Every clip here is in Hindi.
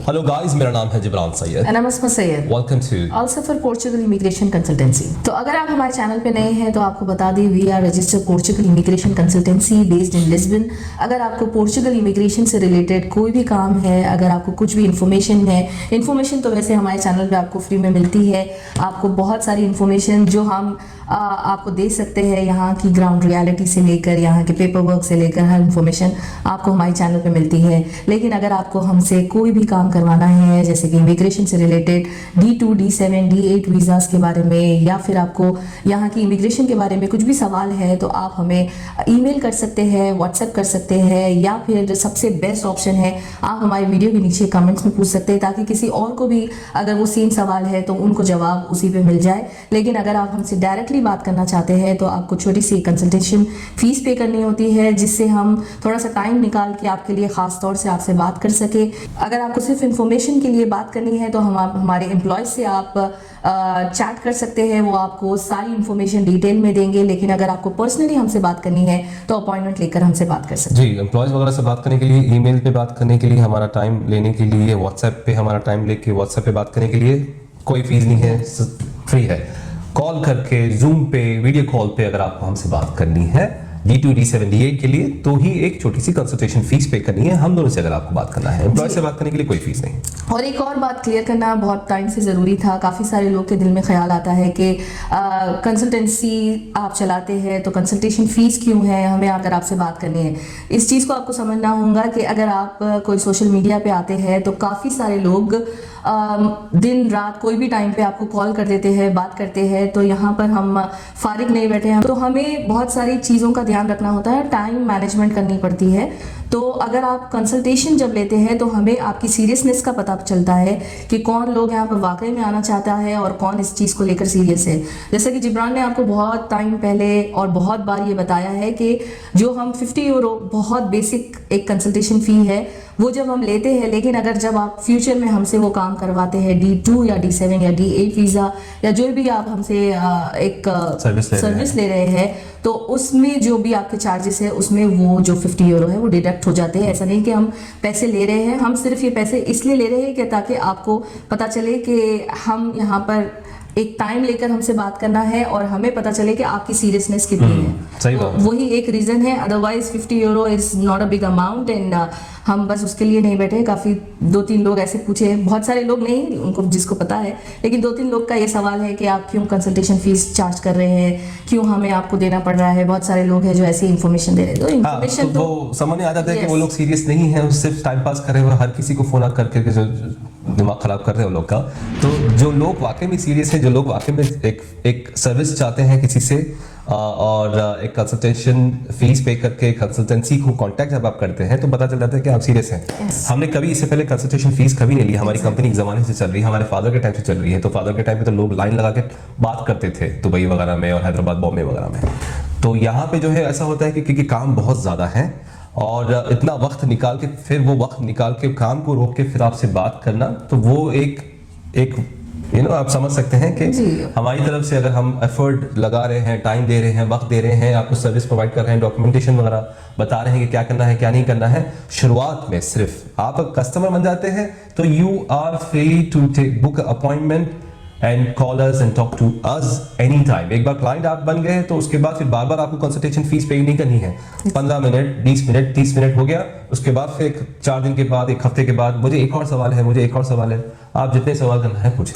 हेलो गाइस, मेरा नाम है Jibran Sayed And I'm Asma Sayed. Welcome to Also for Portugal Immigration Consultancy. तो अगर आप हमारे चैनल पे नए हैं तो आपको बता दें we are registered Portugal immigration consultancy based in Lisbon. अगर आपको पोर्चुगल इमिग्रेशन से रिलेटेड कोई भी काम है, अगर आपको कुछ भी इन्फॉर्मेशन है, इन्फॉर्मेशन तो वैसे हमारे चैनल पे आपको फ्री में मिलती है। आपको बहुत सारी इन्फॉर्मेशन जो हम आपको दे सकते हैं, यहाँ की ग्राउंड रियलिटी से लेकर यहाँ के पेपर वर्क से लेकर हर इन्फॉर्मेशन आपको हमारे चैनल पे मिलती है। लेकिन अगर आपको हमसे कोई भी काम करवाना है, जैसे कि इमिग्रेशन से related D2, D7, D8 visas के बारे में, या फिर आपको यहाँ की इमिग्रेशन के बारे में कुछ भी सवाल है, तो आप हमें ईमेल कर सकते हैं, व्हाट्सएप कर सकते हैं, या फिर सबसे बेस्ट ऑप्शन है आप हमारे वीडियो के नीचे कमेंट्स में पूछ सकते हैं, ताकि किसी और को भी अगर वो सेम सवाल है तो उनको जवाब उसी पे मिल जाए। लेकिन अगर आप हमसे डायरेक्टली बात करना चाहते हैं तो आपको छोटी सी कंसल्टेशन फीस पे करनी होती है, जिससे हम थोड़ा सा टाइम निकाल के आपके लिए खास तौर से आपसे बात कर सके। अगर आपको सिर्फ इन्फॉर्मेशन के लिए बात करनी है तो हम हमारे एम्प्लॉय से आप चैट कर सकते हैं, वो आपको सारी इन्फॉर्मेशन डिटेल में देंगे। लेकिन अगर आपको पर्सनली हमसे बात करनी है तो अपॉइंटमेंट लेकर हमसे बात कर सकते हैं। जी, एम्प्लॉयज वगैरह से बात करने के लिए, ईमेल पे बात करने के लिए, हमारा टाइम लेने के लिए, व्हाट्सएप पे हमारा टाइम लेके व्हाट्सएप पे बात करने के लिए कोई फीस नहीं है, फ्री है। कॉल करके, जूम पे, वीडियो कॉल पे अगर आपको हमसे बात करनी है D2, D7, D8 के लिए, तो ही एक छोटी सी कंसल्टेशन फीस पे करनी है हम दोनों से। अगर आपको बात करना है, एम्प्लॉय से बात करने के लिए कोई फीस नहीं। और एक और बात क्लियर करना बहुत टाइम से ज़रूरी था। काफ़ी सारे लोग के दिल में ख्याल आता है कि कंसल्टेंसी आप चलाते हैं तो कंसल्टेशन फ़ीस क्यों है, हमें अगर आपसे बात करनी है। इस चीज़ को आपको समझना होगा कि अगर आप कोई सोशल मीडिया पे आते हैं तो काफ़ी सारे लोग दिन रात कोई भी टाइम पे आपको कॉल कर देते हैं, बात करते हैं। तो यहाँ पर हम फारिग नहीं बैठे हैं, तो हमें बहुत सारी चीज़ों का ध्यान रखना होता है, टाइम मैनेजमेंट करनी पड़ती है। तो अगर आप कंसल्टेशन जब लेते हैं तो हमें आपकी सीरियसनेस का पता चलता है कि कौन लोग यहाँ पर वाकई में आना चाहता है और कौन इस चीज़ को लेकर सीरियस है। जैसे कि जिब्रान ने आपको बहुत टाइम पहले और बहुत बार ये बताया है कि जो हम 50 यूरो बहुत बेसिक एक कंसल्टेशन फ़ी है वो जब हम लेते हैं, लेकिन अगर जब आप फ्यूचर में हमसे वो काम करवाते हैं D2 या D7 या D8 वीज़ा या जो भी आप हमसे एक सर्विस ले रहे हैं, तो उसमें जो भी आपके चार्जेस है उसमें वो जो 50 यूरो है वो डिडक्ट हो जाते हैं। ऐसा नहीं कि हम पैसे ले रहे हैं, हम सिर्फ ये पैसे इसलिए ले रहे हैं कि ताकि आपको पता चले कि हम यहाँ पर एक टाइम लेकर हमसे बात करना है और हमें पता चले कि आपकी सीरियसनेस कितनी है। सही तो बात। वही एक रीज़न है, otherwise 50 euro is not a big amount. And हम बस उसके लिए नहीं बैठे। काफ़ी 2-3 लोग ऐसे पूछे, बहुत सारे लोग नहीं, उनको जिसको पता है, लेकिन 2-3 लोग का ये सवाल है कि आप क्यों कंसल्टेशन फीस चार्ज कर रहे हैं, क्यों हमें आपको देना पड़ रहा है। बहुत सारे लोग हैं जो ऐसी इन्फॉर्मेशन दे रहे हैं। तो इन्फॉर्मेशन तो वो समझ में आ जाता है कि वो लोग सीरियस नहीं है, सिर्फ टाइम पास कर रहे हैं, हर किसी को फोन करके जो दिमाग खराब कर रहे हैं उन लोग का। तो जो लोग वाकई में सीरियस है, जो लोग वाकई में एक सर्विस चाहते हैं किसी से और एक कंसल्टेशन फीस पे करके कंसल्टेंसी को कांटेक्ट जब आप करते हैं तो पता चल जाता है कि आप सीरियस हैं। हमने कभी इससे पहले कंसल्टेशन फीस कभी नहीं ली। हमारी कंपनी एक ज़माने से चल रही है, हमारे फादर के टाइम से चल रही है। तो फादर के टाइम पे तो लोग लाइन लगा के बात करते थे दुबई वगैरह में और हैदराबाद, बॉम्बे वगैरह में। तो यहाँ पे जो है ऐसा होता है कि क्योंकि काम बहुत ज़्यादा है और इतना वक्त निकाल के, फिर वो वक्त निकाल के काम को रोक के फिर आपसे बात करना, तो वो एक आप समझ सकते हैं कि हमारी तरफ से अगर हम एफर्ट लगा रहे हैं, टाइम दे रहे हैं, वक्त दे रहे हैं, आपको सर्विस प्रोवाइड कर रहे हैं, डॉक्यूमेंटेशन वगैरह बता रहे हैं कि क्या करना है क्या नहीं करना है। शुरुआत में सिर्फ आप कस्टमर बन जाते हैं तो you are free to book appointment and call us and talk to us any time. एक बार क्लाइंट आप बन गए तो उसके बाद फिर बार बार आपको कंसल्टेशन फीस पे नहीं करनी है। 15 मिनट, 20 मिनट, 30 मिनट हो गया, उसके बाद फिर 4 दिन के बाद, 1 हफ्ते के बाद मुझे एक और सवाल है, मुझे एक और सवाल है। आप जितने सवाल करना है पूछे,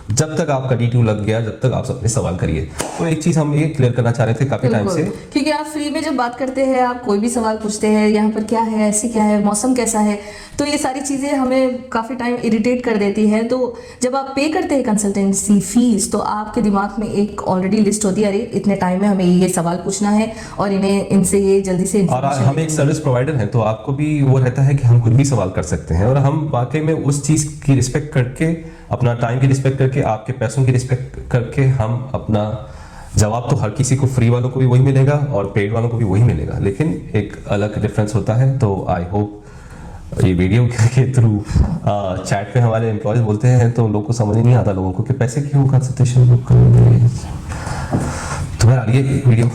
जब तक आपका D2 लग गया, जब तक आप अपने सवाल करिए। तो एक चीज हम ये क्लियर करना चाह रहे थे काफी टाइम से, क्योंकि आप फ्री में जब बात करते हैं, आप कोई भी सवाल पूछते हैं, यहाँ पर क्या है, ऐसी क्या है, मौसम कैसा है, तो ये सारी चीज़ें हमें काफ़ी टाइम इरिटेट कर देती है। तो जब आप पे करते हैं कंसल्टेंसी फीस तो आपके दिमाग में एक ऑलरेडी लिस्ट होती है, अरे इतने टाइम में हमें ये सवाल पूछना है और इन्हें इनसे ये जल्दी से। और हम एक सर्विस प्रोवाइडर हैं तो आपको भी वो रहता है कि हम खुद भी सवाल कर सकते हैं और हम वाकई में उस चीज़ की रिस्पेक्ट करके, अपना टाइम की रिस्पेक्ट करके, आपके पैसों की रिस्पेक्ट करके हम अपना जवाब, तो हर किसी को, फ्री वालों को भी वही मिलेगा और पेड वालों को भी वही मिलेगा, लेकिन एक अलग डिफरेंस होता है। तो आई होप ये वीडियो के थ्रू चैट पे हमारे एम्प्लॉयज बोलते हैं तो लोगों को समझ नहीं आता लोगों को कि पैसे क्यों कंसल्टेशन बुक करेंगे। तो बहरहाल ये वीडियो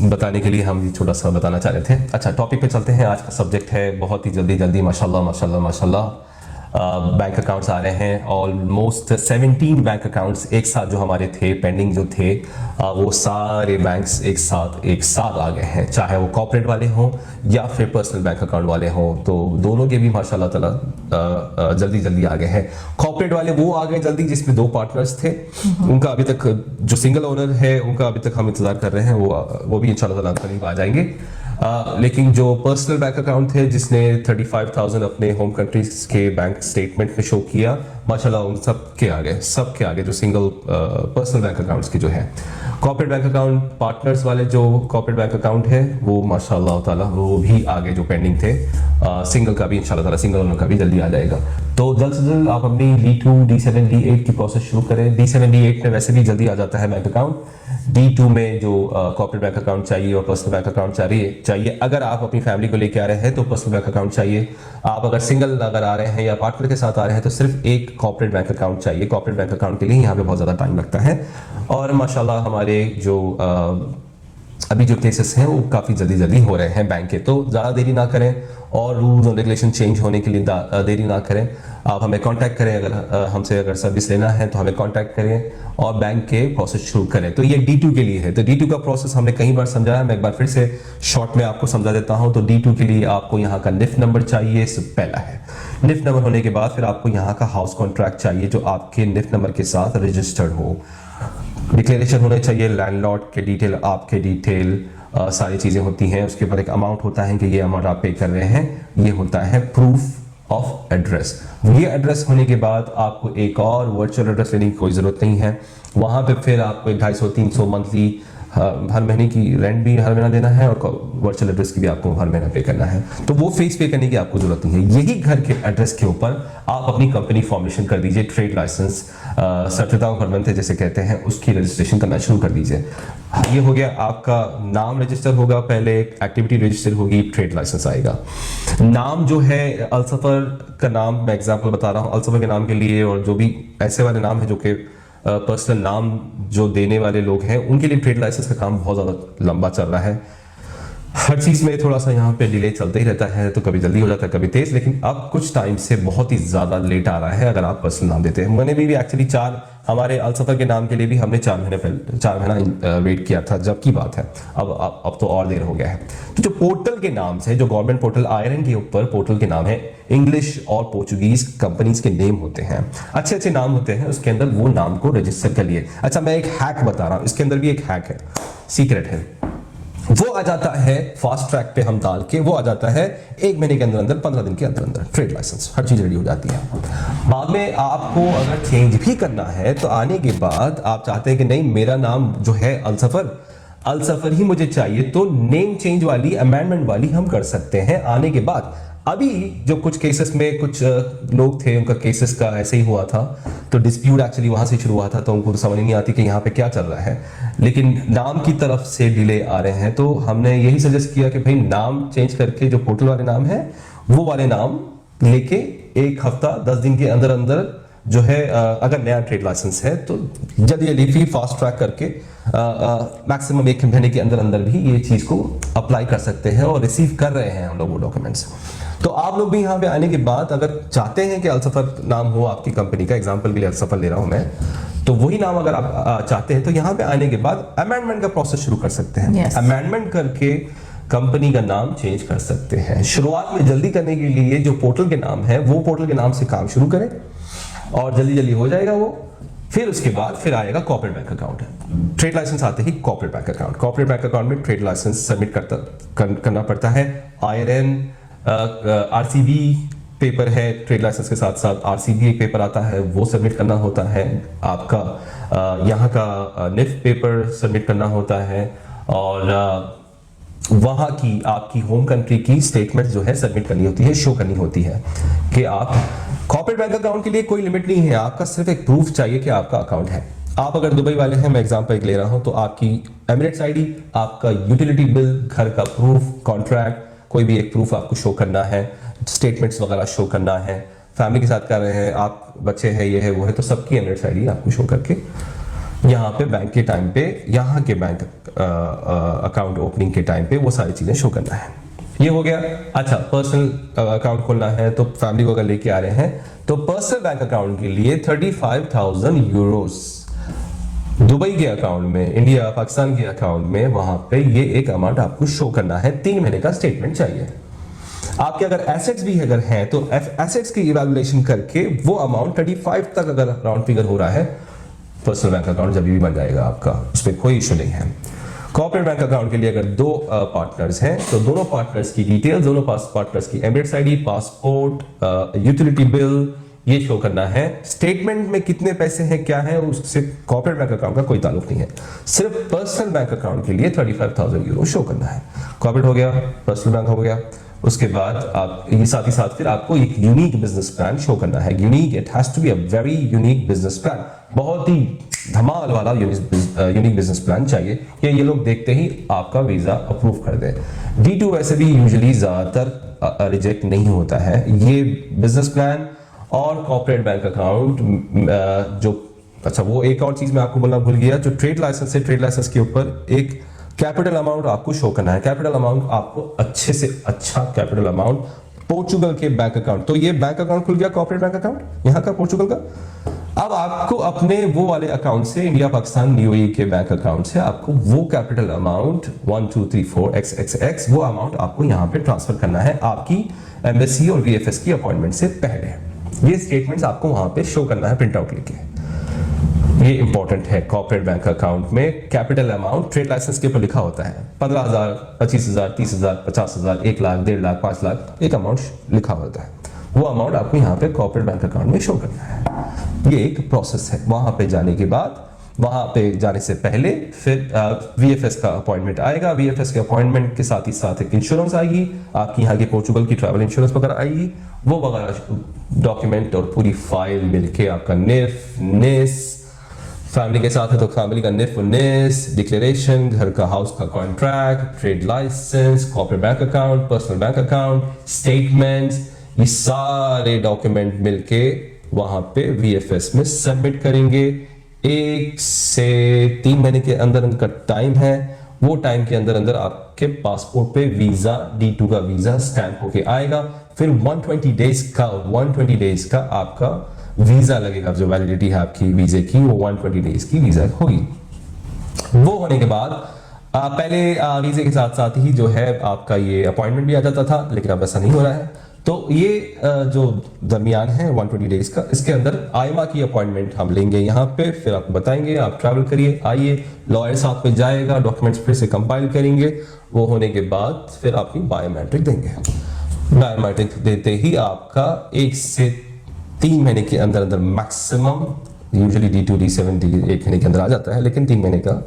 बताने के लिए हम ये छोटा सा बताना चाह रहे थे। अच्छा, टॉपिक पे चलते हैं। आज का सब्जेक्ट है बहुत ही जल्दी माशाल्लाह माशाल्लाह माशाल्लाह बैंक अकाउंट्स आ रहे हैं। ऑलमोस्ट 17 बैंक अकाउंट्स एक साथ जो हमारे थे पेंडिंग जो थे, वो सारे बैंक्स एक साथ आ गए हैं, चाहे वो कॉर्पोरेट वाले हों या फिर पर्सनल बैंक अकाउंट वाले हों। तो दोनों के भी माशाल्लाह ताला जल्दी जल्दी आ गए हैं। कॉर्पोरेट वाले वो आ गए जल्दी जिसमें 2 पार्टनर्स थे, उनका अभी तक जो सिंगल ओनर है उनका अभी तक हम इंतजार कर रहे हैं, वो भी इंशाल्लाह ताला करीब आ जाएंगे। लेकिन जो पर्सनल बैंक अकाउंट थे जिसने 35,000 अपने होम कंट्रीज के बैंक स्टेटमेंट में शो किया, माशाल्लाह उन सबके आगे जो सिंगल पर्सनल बैंक अकाउंट्स की जो है। कॉर्पोरेट बैंक अकाउंट पार्टनर्स वाले जो कॉर्पोरेट बैंक अकाउंट है वो माशाल्लाह ताला वो भी आगे जो पेंडिंग थे, सिंगल का भी इंशाल्लाह ताला सिंगल ओनर का भी जल्दी आ जाएगा। तो जल्द से जल्द आप अपनी D2, D7, D8 की प्रोसेस शुरू करें। D7, D8 में वैसे भी जल्दी आ जाता है बैंक अकाउंट। D2 में जो कॉर्पोरेट बैंक अकाउंट चाहिए और पर्सनल बैंक अकाउंट चाहिए। अगर आप अपनी फैमिली को लेके आ रहे हैं तो पर्सनल बैंक अकाउंट चाहिए। आप अगर सिंगल अगर आ रहे हैं या पार्टनर के साथ आ रहे हैं तो सिर्फ एक कॉर्पोरेट बैंक अकाउंट चाहिए। कॉर्पोरेट बैंक अकाउंट के लिए यहाँ पे बहुत ज़्यादा टाइम लगता है। और माशाल्लाह हमारे जो अभी जो केसेस हैं वो काफ़ी जल्दी हो रहे हैं बैंक के, तो ज़्यादा देरी ना करें और रूल्स और रेगुलेशन चेंज होने के लिए देरी ना करें। आप हमें कांटेक्ट करें, अगर हमसे अगर सर्विस लेना है तो हमें कांटेक्ट करें और बैंक के प्रोसेस शुरू करें। तो ये D2 के लिए है। तो D2 का प्रोसेस हमने कई बार समझाया, मैं एक बार फिर से शॉर्ट में आपको समझा देता हूं। तो D2 के लिए आपको यहाँ का निफ्ट नंबर चाहिए, सब पहला है। निफ्ट नंबर होने के बाद फिर आपको यहाँ का हाउस कॉन्ट्रैक्ट चाहिए जो आपके निफ्ट नंबर के साथ रजिस्टर्ड हो। डिक्लेरेशन होने चाहिए, लैंडलॉर्ड के डिटेल, आपके डिटेल, सारी चीज़ें होती हैं। उसके बाद एक अमाउंट होता है कि ये अमाउंट आप पे कर रहे हैं, ये होता है प्रूफ ऑफ एड्रेस। ये एड्रेस होने के बाद आपको एक और वर्चुअल एड्रेस लेने की कोई ज़रूरत नहीं है। वहाँ पे फिर आपको 250-300 मंथली हर महीने की रेंट भी हर महीना देना है और वर्चुअल एड्रेस की भी आपको हर महीना पे करना है। तो वो फीस पे करने की आपको जरूरत नहीं है। यही घर के एड्रेस के ऊपर आप अपनी कंपनी फॉर्मेशन कर दीजिए। ट्रेड लाइसेंस सर्टिफिकेट परमनेंट जैसे कहते हैं उसकी रजिस्ट्रेशन करना शुरू कर दीजिए। ये हो गया, आपका नाम रजिस्टर होगा, पहले एक एक्टिविटी रजिस्टर होगी, ट्रेड लाइसेंस आएगा। नाम जो है अलसफर का नाम, मैं एग्जाम्पल बता रहा हूँ अलसफर के नाम के लिए, और जो भी ऐसे वाले नाम है जो कि पर्सनल नाम जो देने वाले लोग हैं उनके लिए ट्रेड लाइसेंस का काम बहुत ज़्यादा लंबा चल रहा है। हर चीज़ में थोड़ा सा यहाँ पे डिले चलता ही रहता है, तो कभी जल्दी हो जाता है कभी तेज, लेकिन अब कुछ टाइम से बहुत ही ज़्यादा लेट आ रहा है अगर आप पर्सनल नाम देते हैं। मैंने भी एक्चुअली हमारे अलसफर के नाम के लिए भी हमने 4 महीना वेट किया था, जब की बात है अब तो और देर हो गया है। तो जो पोर्टल के नाम से, जो गवर्नमेंट पोर्टल IRN के ऊपर पोर्टल के नाम है, इंग्लिश और पोर्चुगीज कंपनीज के नेम होते हैं, अच्छे नाम होते हैं, उसके अंदर वो नाम को रजिस्टर कर लिए। अच्छा, मैं एक हैक बता रहा हूँ, इसके अंदर भी एक हैक है, सीक्रेट है। वो आ जाता है फास्ट ट्रैक पे हम डाल के, वो आ जाता है 1 महीने के अंदर 15 दिन के अंदर ट्रेड लाइसेंस, हर चीज रेडी हो जाती है। बाद में आपको अगर चेंज भी करना है तो आने के बाद आप चाहते हैं कि नहीं मेरा नाम जो है अलसफर ही मुझे चाहिए, तो नेम चेंज वाली अमेंडमेंट वाली हम कर सकते हैं आने के बाद। अभी जो कुछ केसेस में कुछ लोग थे उनका केसेस का ऐसे ही हुआ था, तो डिस्प्यूट एक्चुअली वहां से शुरू हुआ था, तो उनको तो समझ नहीं आती कि यहाँ पे क्या चल रहा है, लेकिन नाम की तरफ से डिले आ रहे हैं। तो हमने यही सजेस्ट किया कि भाई नाम चेंज करके जो पोर्टल वाले नाम है वो वाले नाम लेके 1 हफ्ता 10 दिन के अंदर अंदर जो है, अगर नया ट्रेड लाइसेंस है तो जल्दी फास्ट ट्रैक करके मैक्सिमम 1 महीने के अंदर अंदर भी ये चीज को अप्लाई कर सकते हैं, और रिसीव कर रहे हैं हम लोग वो डॉक्यूमेंट्स। तो आप लोग भी यहाँ पे आने के बाद अगर चाहते हैं कि अलसफर नाम हो आपकी कंपनी का, एग्जांपल के लिए अलसफर ले रहा हूं मैं, तो वही नाम अगर आप चाहते हैं तो यहाँ पे आने के बाद अमेंडमेंट का प्रोसेस शुरू कर सकते हैं। अमेंडमेंट करके कंपनी का नाम चेंज कर सकते हैं। शुरुआत में जल्दी करने के लिए जो पोर्टल के नाम है वो पोर्टल के नाम से काम शुरू करें और जल्दी हो जाएगा वो। फिर उसके बाद फिर आएगा corporate bank account, trade licence आते ही corporate bank account. Corporate bank account में ट्रेड लाइसेंस सबमिट करना पड़ता है। IRN RCB पेपर है, ट्रेड लाइसेंस के साथ साथ RCB एक पेपर आता है, वो सबमिट करना होता है। आपका यहाँ का निफ्ट पेपर सबमिट करना होता है, और वहाँ की आपकी होम कंट्री की स्टेटमेंट जो है सबमिट करनी होती है, शो करनी होती है कि आप कॉर्पोरेट बैंक अकाउंट के लिए कोई लिमिट नहीं है, आपका सिर्फ एक प्रूफ चाहिए कि आपका अकाउंट है। आप अगर दुबई वाले हैं, मैं एग्जांपल एक ले रहा हूं, तो आपकी एमिरेट्स ID, आपका यूटिलिटी बिल, घर का प्रूफ, कॉन्ट्रैक्ट, कोई भी एक प्रूफ आपको शो करना है, स्टेटमेंट्स वगैरह शो करना है, फैमिली के साथ कर रहे हैं आप, बच्चे हैं, ये है वो है, तो सबकी एमिरेट्स ID आपको शो करके यहाँ पे बैंक के टाइम पे, यहाँ के बैंक अकाउंट ओपनिंग के टाइम पे वो सारी चीज़ें शो करना है। ये हो गया। अच्छा, पर्सनल अकाउंट खोलना है तो फैमिली को अगर लेके आ रहे हैं तो पर्सनल बैंक अकाउंट के लिए 35,000 यूरोस दुबई के अकाउंट में, इंडिया पाकिस्तान के अकाउंट में, वहां पे ये एक अमाउंट आपको शो करना है। 3 महीने का स्टेटमेंट चाहिए। आपके अगर एसेट्स भी अगर हैं तो एसेट्स की इवैल्यूएशन करके वो अमाउंट 35 तक अगर राउंड फिगर हो रहा है, पर्सनल बैंक अकाउंट जब भी बन जाएगा आपका, उसमें कोई इशू नहीं है। कॉर्पोरेट बैंक अकाउंट के लिए अगर 2 पार्टनर्स हैं तो दोनों पार्टनर्स की डिटेल्स, दोनों पार्टनर्स की Emirates ID, passport, utility bill, ये शो करना है। स्टेटमेंट में कितने पैसे हैं, क्या है, उससे कॉर्पोरेट बैंक अकाउंट का कोई ताल्लुक नहीं है। सिर्फ पर्सनल बैंक अकाउंट के लिए 35,000 यूरो शो करना है। कॉर्पोरेट हो गया, पर्सनल बैंक हो गया। उसके बाद आप ये साथ ही साथ फिर आपको एक यूनिक बिजनेस प्लान शो करना है। Unique, it has to be a very unique business plan. बहुत ही धमाल वाला यूनिक बिजनेस प्लान चाहिए कि ये लोग देखते ही आपका वीजा अप्रूव कर दे। D2 वैसे भी यूजुअली ज्यादातर रिजेक्ट नहीं होता है। ये बिजनेस प्लान और कॉर्पोरेट बैंक अकाउंट जो, अच्छा वो एक और चीज मैं आपको बोलना भूल गया, जो ट्रेड लाइसेंस है, ट्रेड लाइसेंस के ऊपर एक कैपिटल अमाउंट आपको शो करना है। कैपिटल अमाउंट आपको अच्छे से अच्छा कैपिटल अमाउंट पोर्चुगल के बैंक अकाउंट, तो ये बैंक अकाउंट खुल गया, कॉर्पोरेट बैंक अकाउंट यहाँ का पोर्चुगल का। अब आपको अपने वो वाले अकाउंट से, इंडिया पाकिस्तान यूएई के बैंक अकाउंट से आपको वो कैपिटल अमाउंट 1234XXX वो अमाउंट आपको यहाँ पे ट्रांसफर करना है आपकी एम्बेसी और VFS की अपॉइंटमेंट से पहले। ये स्टेटमेंट्स आपको वहां पे शो करना है प्रिंट आउट लेके। ये इंपॉर्टेंट है। कॉर्पोरेट बैंक अकाउंट में कैपिटल अमाउंट ट्रेड लाइसेंस के ऊपर लिखा होता है 15,000, 25,000, 30,000, 50,000, 1 लाख, 1.5 लाख, 5 लाख, एक अमाउंट लिखा होता है। वो अमाउंट आपको यहाँ पे कॉर्पोरेट बैंक अकाउंट में शो करना है। ये एक प्रोसेस है। वहां पे जाने के बाद, वहां पे जाने से पहले फिर VFS का अपॉइंटमेंट आएगा। VFS के अपॉइंटमेंट के साथ ही साथ एक इंश्योरेंस आएगी आपकी, यहाँ की पोर्चुगल की ट्रैवल इंश्योरेंस वगैरह आएगी। वो वगैरह डॉक्यूमेंट और पूरी फाइल मिलके आपका NIF फैमिली के साथ है तो फैमिली का NIF डिक्लेरेशन, घर का, हाउस का contract, trade licence, corporate bank account, personal bank account, statements, ये सारे डॉक्यूमेंट मिलके वहां पे VFS में सबमिट करेंगे। 1 से 3 महीने के अंदर का टाइम है। वो टाइम के अंदर अंदर आपके पासपोर्ट पे वीजा, D2 का वीजा स्टैंप होके आएगा। फिर 120 डेज का आपका वीजा लगेगा। जो वैलिडिटी है आपकी वीजे की वो 120 डेज की वीजा होगी। वो होने के बाद पहले वीजे के साथ साथ ही जो है आपका ये अपॉइंटमेंट भी आ जाता था, लेकिन अब ऐसा नहीं हो रहा है। तो ये जो दरमियान है 120 डेज का, इसके अंदर आईमा की अपॉइंटमेंट हम लेंगे यहाँ पे। फिर आपको बताएंगे, आप ट्रैवल करिए, आइए, लॉयर साथ में जाएगा, डॉक्यूमेंट्स फिर से कंपाइल करेंगे। वो होने के बाद फिर आपकी बायोमेट्रिक देंगे। बायोमेट्रिक देते ही आपका 1 से 3 महीने के अंदर अंदर मैक्सिमम, यूजुअली D2 D7 1 महीने के अंदर आ जाता है, लेकिन 3 महीने का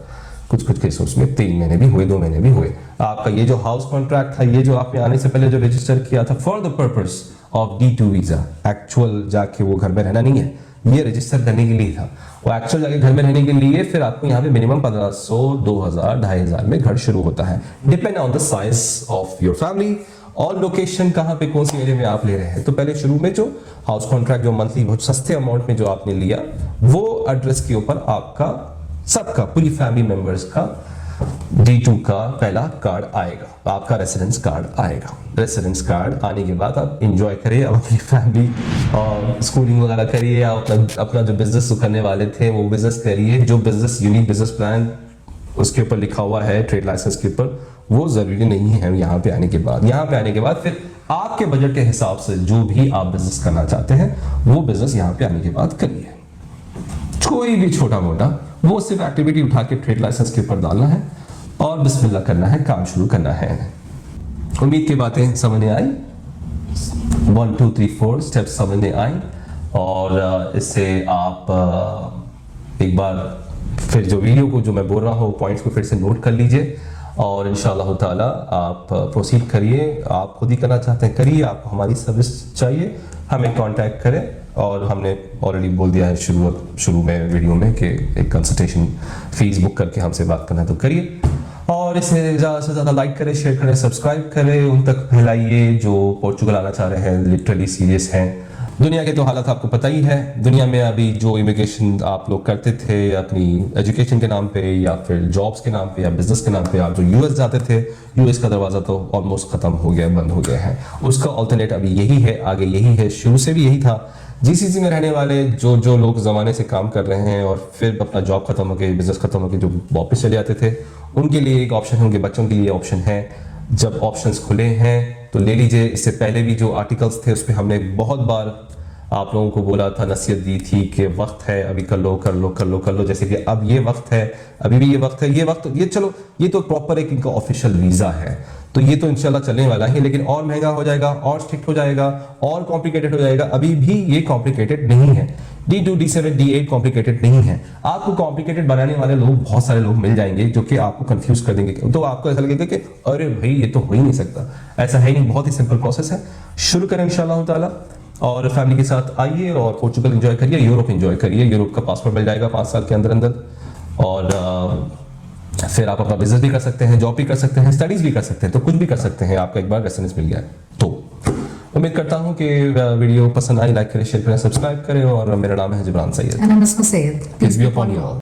कुछ केसेस में 3 महीने भी हुए, 2 महीने भी हुए। आपका ये जो हाउस कॉन्ट्रैक्ट था, ये जो आपने आने से पहले जो रजिस्टर किया था for the purpose of D2 visa, actual जाके वो घर में रहना नहीं है, ये रजिस्टर करने के लिए था। वो एक्चुअल जाके घर में रहने के लिए फिर आपको यहाँ पे मिनिमम 1,500, 2,000, 2,500 में घर शुरू होता है, depend on the size of your family और लोकेशन, कहाँ पे कौन सी एरिया में आप ले रहे हैं। तो पहले शुरू में जो हाउस कॉन्ट्रैक्ट जो मंथली बहुत सस्ते अमाउंट में जो आपने लिया, वो एड्रेस के ऊपर आपका सबका, पूरी फैमिली मेंबर्स का D2 का पहला कार्ड आएगा, आपका रेसिडेंस कार्ड आएगा। रेसिडेंस कार्ड आने के बाद आप एंजॉय करिए, आप अपनी फैमिली और स्कूलिंग वगैरह करिए, आप अपना जो बिजनेस करने वाले थे वो बिजनेस करिए। जो बिजनेस, यूनिक बिजनेस प्लान उसके ऊपर लिखा हुआ है ट्रेड लाइसेंस के ऊपर, वो जरूरी नहीं है यहाँ पे आने के बाद। यहाँ पे आने के बाद फिर आपके बजट के हिसाब से जो भी आप बिजनेस करना चाहते हैं वो बिजनेस यहाँ पे आने के बाद करिए। कोई भी छोटा मोटा, वो सिर्फ एक्टिविटी उठा के ट्रेड लाइसेंस के ऊपर डालना है और बिस्मिल्लाह करना है, काम शुरू करना है। उम्मीद की बातें समझ में आई, 1 2 3 4 स्टेप्स समझ में आई। और इससे आप एक बार फिर जो वीडियो को जो मैं बोल रहा हूँ पॉइंट्स को फिर से नोट कर लीजिए और इंशाअल्लाह ताला आप प्रोसीड करिए। आप खुद ही करना चाहते हैं करिए, आपको हमारी सर्विस चाहिए हमें कांटेक्ट करें। और हमने ऑलरेडी बोल दिया है शुरू में वीडियो में कि एक कंसल्टेशन फीस बुक करके हमसे बात करना है तो करिए। और इसे ज़्यादा से ज़्यादा लाइक करें, शेयर करें, सब्सक्राइब करें, उन तक फैलाइए जो पोर्चुगल आना चाह रहे हैं, लिटरली सीरियस हैं। दुनिया के तो हालात आपको पता ही है। दुनिया में अभी जो इमिग्रेशन आप लोग करते थे अपनी एजुकेशन के नाम पे या फिर जॉब्स के नाम पे या बिजनेस के नाम पे, आप जो यूएस जाते थे, यूएस का दरवाज़ा तो ऑलमोस्ट ख़त्म हो गया, बंद हो गया है। उसका ऑल्टरनेट अभी यही है, आगे यही है, शुरू से भी यही था। जीसीसी में रहने वाले जो लोग ज़माने से काम कर रहे हैं और फिर अपना जॉब खत्म हो गई, बिजनेस खत्म हो गई, जो वापस चले जाते थे, उनके लिए एक ऑप्शन है, उनके बच्चों के लिए ऑप्शन है। जब ऑप्शंस खुले हैं तो ले लीजिए। इससे पहले भी जो आर्टिकल्स थे उस पर हमने बहुत बार आप लोगों को बोला था, नसीहत दी थी कि वक्त है, अभी कर लो कर लो कर लो कर लो। जैसे कि अब ये वक्त है, अभी भी ये वक्त है, ये चलो, ये तो प्रॉपर एक इनका ऑफिशियल वीज़ा है, तो ये तो इंशाल्लाह चलने वाला है, लेकिन और महंगा हो जाएगा, और स्ट्रिक्ट हो जाएगा, और कॉम्प्लिकेटेड हो जाएगा। अभी भी ये कॉम्प्लिकेटेड नहीं है। D2, D7, D8 कॉम्प्लिकेटेड नहीं है। आपको कॉम्प्लिकेटेड बनाने वाले लोग, बहुत सारे लोग मिल जाएंगे जो कि आपको कंफ्यूज कर देंगे, तो आपको ऐसा लगेगा कि अरे भाई ये तो हो ही नहीं सकता। ऐसा है नहीं, बहुत ही सिंपल प्रोसेस है। शुरू करें इंशाल्लाह ताला, और फैमिली के साथ आइए और पोर्चुगल एंजॉय करिए, यूरोप एंजॉय करिए। यूरोप का पासपोर्ट मिल जाएगा 5 साल के अंदर अंदर, और फिर आप अपना बिजनेस भी कर सकते हैं, जॉब भी कर सकते हैं, स्टडीज भी कर सकते हैं, तो कुछ भी कर सकते हैं। आपका एक बार रेसिडेंस मिल गया है तो उम्मीद करता हूं कि वीडियो पसंद आई, लाइक करें, शेयर करें, सब्सक्राइब करें। और मेरा नाम है Jibran Sayed. And I'm Musma Sayed. Peace be upon you all.